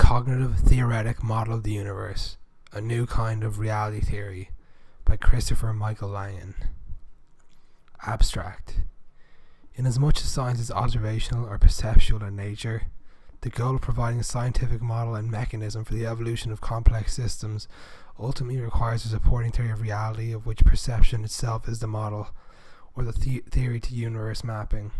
Cognitive Theoretic Model of the Universe, a New Kind of Reality Theory by Christopher Michael Langan. Abstract. Inasmuch as science is observational or perceptual in nature, the goal of providing a scientific model and mechanism for the evolution of complex systems ultimately requires a supporting theory of reality of which perception itself is the model, or the theory to universe mapping.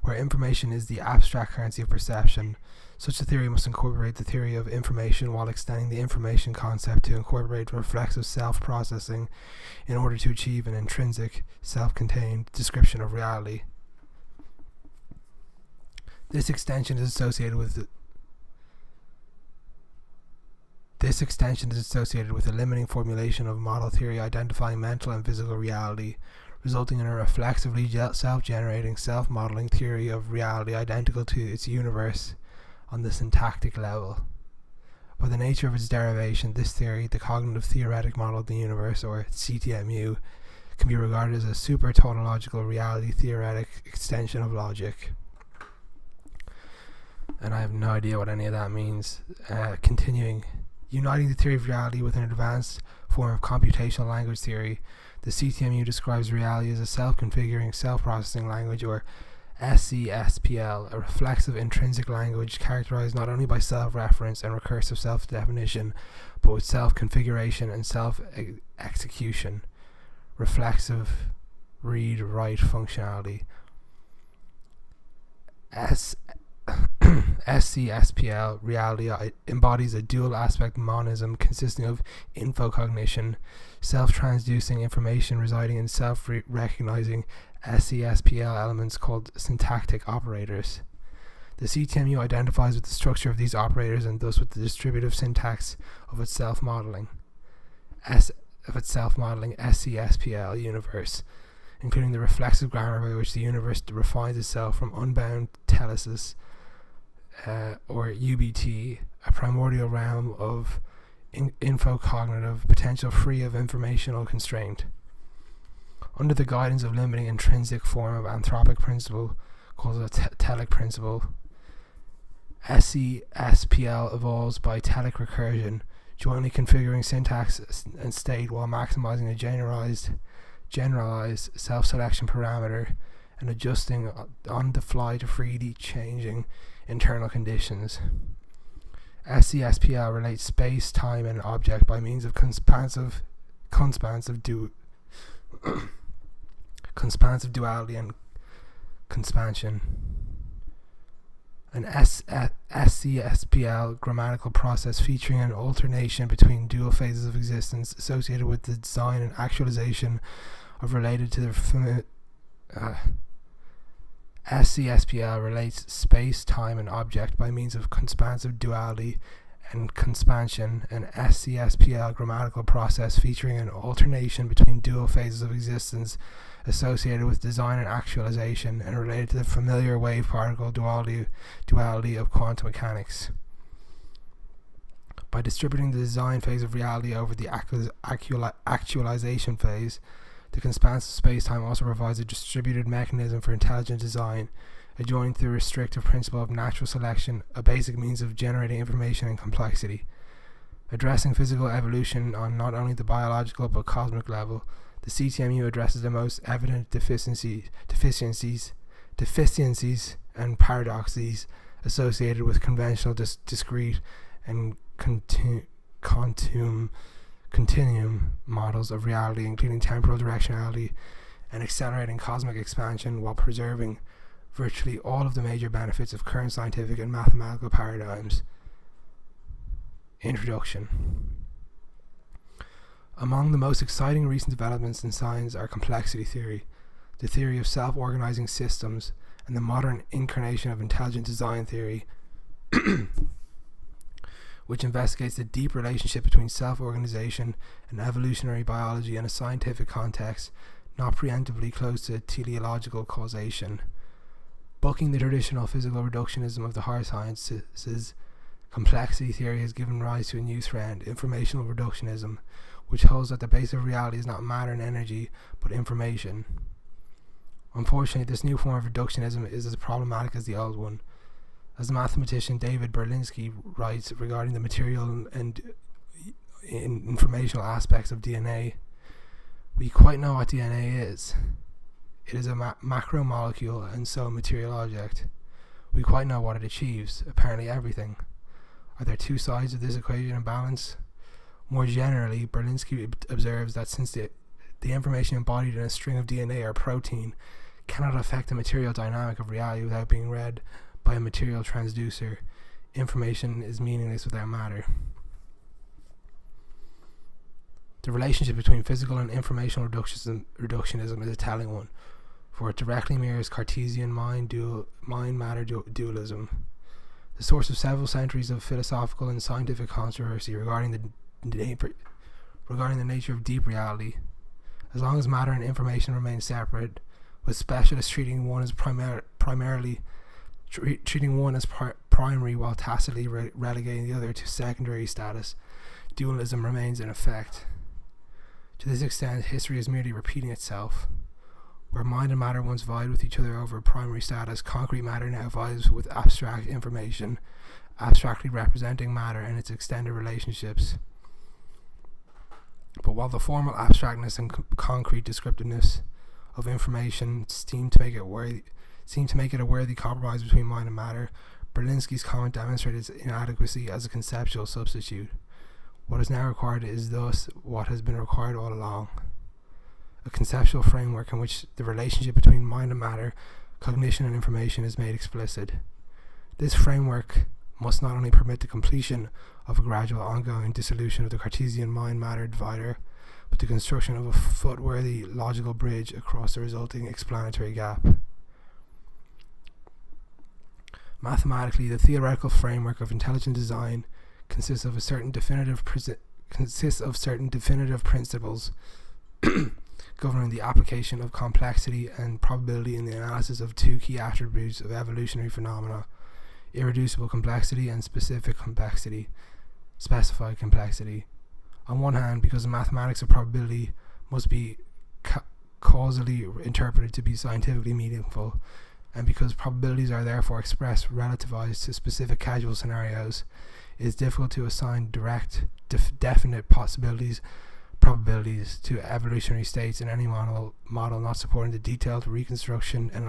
Where information is the abstract currency of perception, such a theory must incorporate the theory of information while extending the information concept to incorporate reflexive self-processing in order to achieve an intrinsic, self-contained description of reality. This extension is associated with a limiting formulation of model theory identifying mental and physical reality, resulting in a reflexively self-generating, self-modeling theory of reality identical to its universe on the syntactic level. By the nature of its derivation, this theory, the Cognitive Theoretic Model of the Universe, or CTMU, can be regarded as a super-tautological reality theoretic extension of logic. And I have no idea what any of that means. Continuing. Uniting the theory of reality with an advanced form of computational language theory, the CTMU describes reality as a self-configuring, self-processing language, or SCSPL, a reflexive intrinsic language characterized not only by self-reference and recursive self-definition, but with self-configuration and self-execution, reflexive read-write functionality. SCSPL reality embodies a dual aspect monism consisting of infocognition, self-transducing information residing in self-recognizing SCSPL elements called syntactic operators. The CTMU identifies with the structure of these operators and thus with the distributive syntax of its self-modeling SCSPL universe, including the reflexive grammar by which the universe refines itself from unbound telesis, or UBT, a primordial realm of infocognitive potential free of informational constraint. Under the guidance of limiting intrinsic form of anthropic principle called the telic principle, SCSPL evolves by telic recursion, jointly configuring syntax and state while maximizing a generalized self-selection parameter and adjusting on the fly to freely changing internal conditions. SCSPL relates space, time, and object by means of conspansive duality and conspansion. An SCSPL grammatical process featuring an alternation between dual phases of existence associated with the design and actualization of related to the SCSPL relates space, time, and object by means of conspansive duality and conspansion, an SCSPL grammatical process featuring an alternation between dual phases of existence associated with design and actualization and related to the familiar wave-particle duality of quantum mechanics. By distributing the design phase of reality over the actualization phase, the conspansive spacetime also provides a distributed mechanism for intelligent design, adjoining to the restrictive principle of natural selection, a basic means of generating information and complexity. Addressing physical evolution on not only the biological but cosmic level, the CTMU addresses the most evident deficiencies and paradoxes associated with conventional discrete and continuum models of reality, including temporal directionality and accelerating cosmic expansion, while preserving virtually all of the major benefits of current scientific and mathematical paradigms. Introduction. Among the most exciting recent developments in science are complexity theory, the theory of self-organizing systems, and the modern incarnation of intelligent design theory, which investigates the deep relationship between self-organization and evolutionary biology in a scientific context, not preemptively close to teleological causation. Bucking the traditional physical reductionism of the hard sciences, complexity theory has given rise to a new trend, informational reductionism, which holds that the base of reality is not matter and energy, but information. Unfortunately, this new form of reductionism is as problematic as the old one. As the mathematician David Berlinski writes regarding the material and informational aspects of DNA, we quite know what DNA is. It is a macromolecule and so a material object. We quite know what it achieves, apparently everything. Are there two sides of this equation in balance? More generally, Berlinski observes that since the information embodied in a string of DNA or protein cannot affect the material dynamic of reality without being read by a material transducer, information is meaningless without matter. The relationship between physical and informational reductionism is a telling one, for it directly mirrors Cartesian mind-matter dualism, the source of several centuries of philosophical and scientific controversy regarding the nature of deep reality. As long as matter and information remain separate, with specialists treating one as primary while tacitly relegating the other to secondary status, dualism remains in effect. To this extent, history is merely repeating itself. Where mind and matter once vied with each other over primary status, concrete matter now vies with abstract information, abstractly representing matter and its extended relationships. But while the formal abstractness and concrete descriptiveness of information seem to make it a worthy compromise between mind and matter, Berlinski's comment demonstrated its inadequacy as a conceptual substitute. What is now required is thus what has been required all along: a conceptual framework in which the relationship between mind and matter, cognition and information is made explicit. This framework must not only permit the completion of a gradual ongoing dissolution of the Cartesian mind-matter divider, but the construction of a footworthy logical bridge across the resulting explanatory gap. Mathematically, the theoretical framework of intelligent design consists of certain definitive principles governing the application of complexity and probability in the analysis of two key attributes of evolutionary phenomena: irreducible complexity and specified complexity. On one hand, because the mathematics of probability must be causally interpreted to be scientifically meaningful, and because probabilities are therefore expressed relativized to specific causal scenarios, it is difficult to assign direct, definite probabilities to evolutionary states in any model not supporting the detailed reconstruction and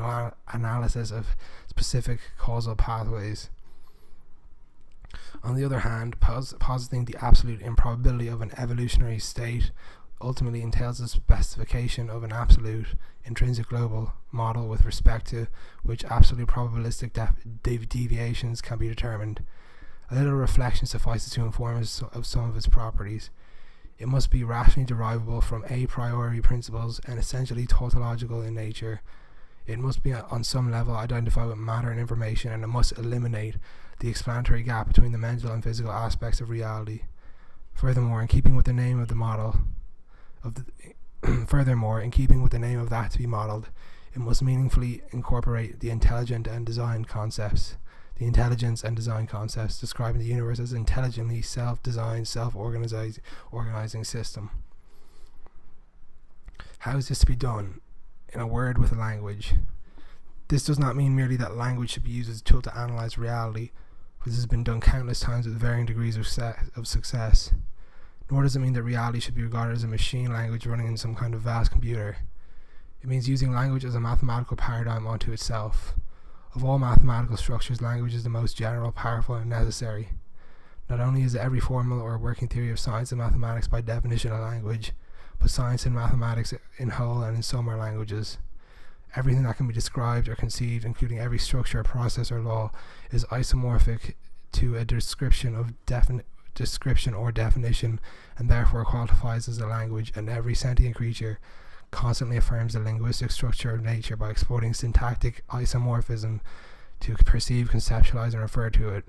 analysis of specific causal pathways. On the other hand, positing the absolute improbability of an evolutionary state ultimately entails the specification of an absolute intrinsic global model with respect to which absolute probabilistic deviations can be determined. A little reflection suffices to inform us of some of its properties. It must be rationally derivable from a priori principles and essentially tautological in nature. It must be on some level identified with matter and information, and it must eliminate the explanatory gap between the mental and physical aspects of reality. Furthermore, in keeping with the name of that to be modeled, it must meaningfully incorporate the intelligence and design concepts describing the universe as an intelligently self-designed, self-organizing system. How is this to be done? In a word, with a language. This does not mean merely that language should be used as a tool to analyze reality, for this has been done countless times with varying degrees of success. Nor does it mean that reality should be regarded as a machine language running in some kind of vast computer. It means using language as a mathematical paradigm unto itself. Of all mathematical structures, language is the most general, powerful, and necessary. Not only is every formal or working theory of science and mathematics by definition a language, but science and mathematics in whole and in sum are languages. Everything that can be described or conceived, including every structure, process, or law, is isomorphic to a description or definition, and therefore qualifies as a language, and every sentient creature constantly affirms the linguistic structure of nature by exploiting syntactic isomorphism to perceive, conceptualize, and refer to it.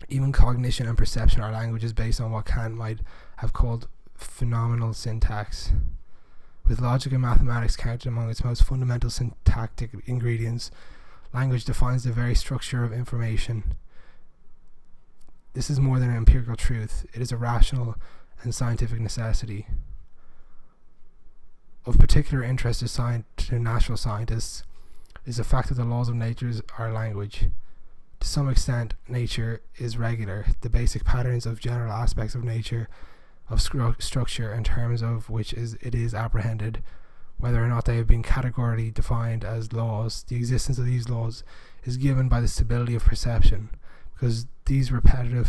Even cognition and perception are languages based on what Kant might have called phenomenal syntax. With logic and mathematics counted among its most fundamental syntactic ingredients, language defines the very structure of information. This is more than an empirical truth, it is a rational and scientific necessity. Of particular interest to natural scientists is the fact that the laws of nature are language. To some extent, nature is regular. The basic patterns of general aspects of nature, of structure, in terms of which it is apprehended, whether or not they have been categorically defined as laws. The existence of these laws is given by the stability of perception, because these repetitive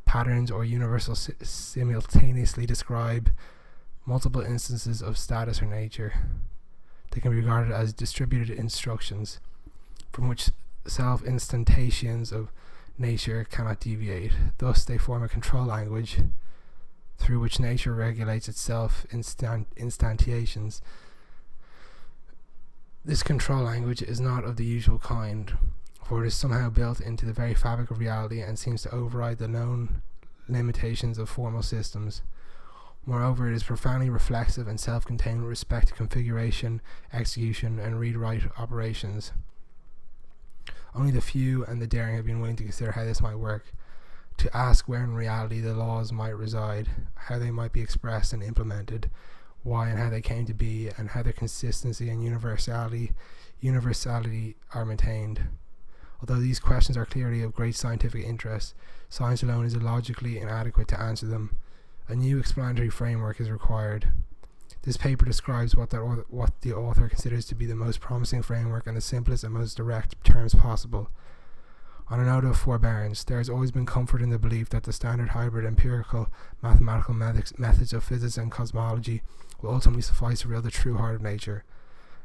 patterns or universals simultaneously describe multiple instances of status or nature. They can be regarded as distributed instructions from which self-instantiations of nature cannot deviate. Thus, they form a control language through which nature regulates itself instantiations. This control language is not of the usual kind, for it is somehow built into the very fabric of reality and seems to override the known limitations of formal systems. Moreover, it is profoundly reflexive and self-contained with respect to configuration, execution, and read-write operations. Only the few and the daring have been willing to consider how this might work, to ask where in reality the laws might reside, how they might be expressed and implemented, why and how they came to be, and how their consistency and universality are maintained. Although these questions are clearly of great scientific interest, science alone is illogically inadequate to answer them. A new explanatory framework is required. This paper describes what the author considers to be the most promising framework in the simplest and most direct terms possible. On a note of forbearance, there has always been comfort in the belief that the standard hybrid empirical mathematical methods of physics and cosmology will ultimately suffice to reveal the true heart of nature.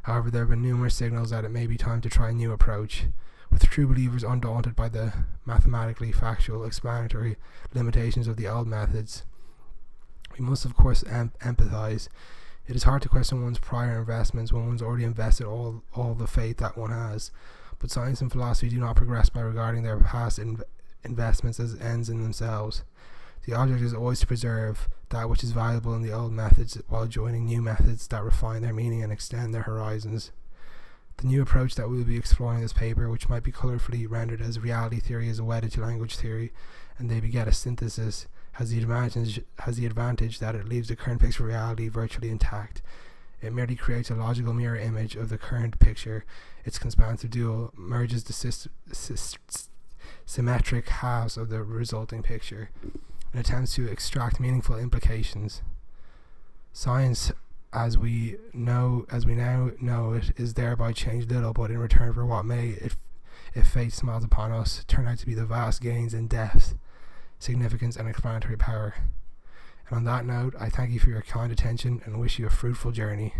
However, there have been numerous signals that it may be time to try a new approach. With true believers undaunted by the mathematically factual explanatory limitations of the old methods, we must of course empathize. It is hard to question one's prior investments when one's already invested all the faith that one has. But science and philosophy do not progress by regarding their past investments as ends in themselves. The object is always to preserve that which is valuable in the old methods while joining new methods that refine their meaning and extend their horizons. The new approach that we will be exploring in this paper, which might be colourfully rendered as reality theory is wedded to language theory, and they beget a synthesis, has the advantage that it leaves the current picture of reality virtually intact. It merely creates a logical mirror image of the current picture. Its expansive dual merges the symmetric halves of the resulting picture and attempts to extract meaningful implications. Science, as we now know it, is thereby changed little, but in return for what may, if fate smiles upon us, turn out to be the vast gains in depth, significance, and explanatory power. And on that note, I thank you for your kind attention and wish you a fruitful journey.